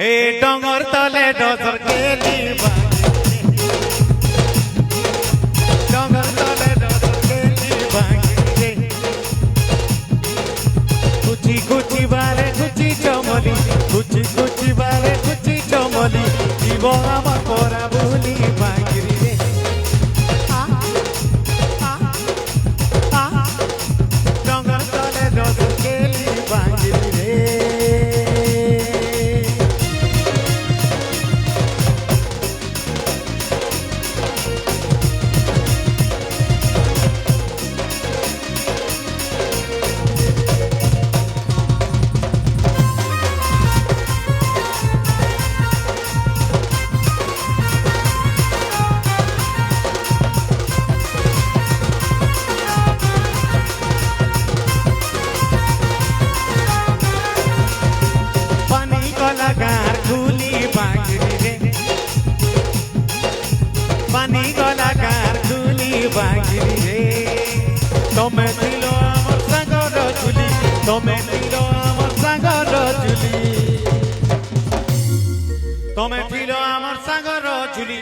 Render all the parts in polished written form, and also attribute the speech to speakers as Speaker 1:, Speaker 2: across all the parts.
Speaker 1: ए डोंगर तले डोजर केली डोंगर तले डोजर केली बांगी कुची कुची बारे कुची चमली कुची कुची बारे कुची चमली जीव आमार परा भूली बांगी रे डोंगर तले डोजर केली बांगी रे कलाकार खुली बांगरी रे पानी कलाकार खुली बांगरी रे तमे दिलो आमर सागर झुली तमे दिलो आमर सागर झुली तमे दिलो आमर सागर झुली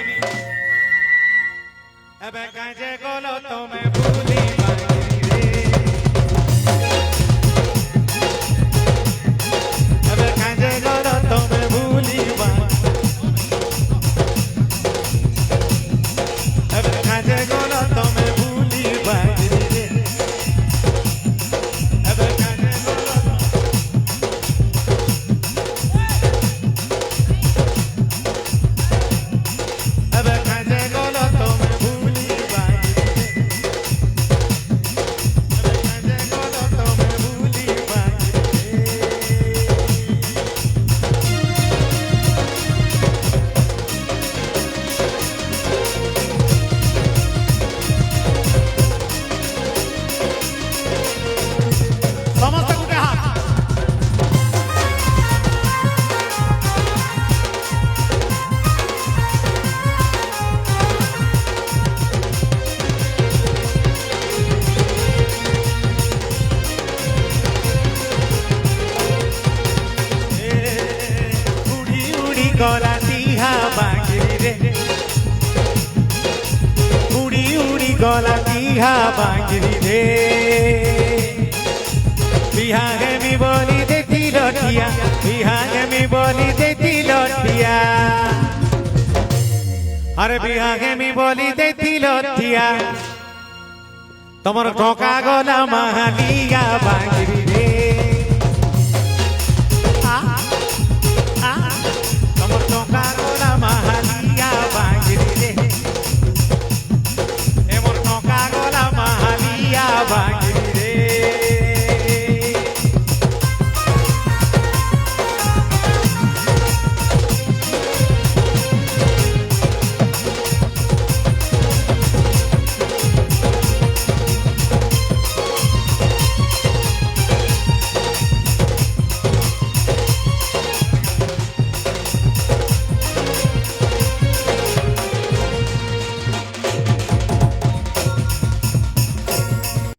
Speaker 1: एबे काजे गलो तमे भूली बांगरी रे एबे काजे गलो तमे भूली बांगरी एबे काजे गलो तमे भूली बांगरी रे एबे काजे गलो एबे काजे गलो तमे भूली बांगरी रे एबे काजे गलो तमे भूली बांगरी रे समस्त गुटे हाथ उड़ी उड़ी गला दिहा बांगरी रे उड़ी उड़ी गला दिहा बांगरी रे बिहागे मी बोली देती लठिया बिहागे मी बोली देती लठिया अरे बिहागे मी बोली देती लठिया तमर टोका गला महालिया बांगरी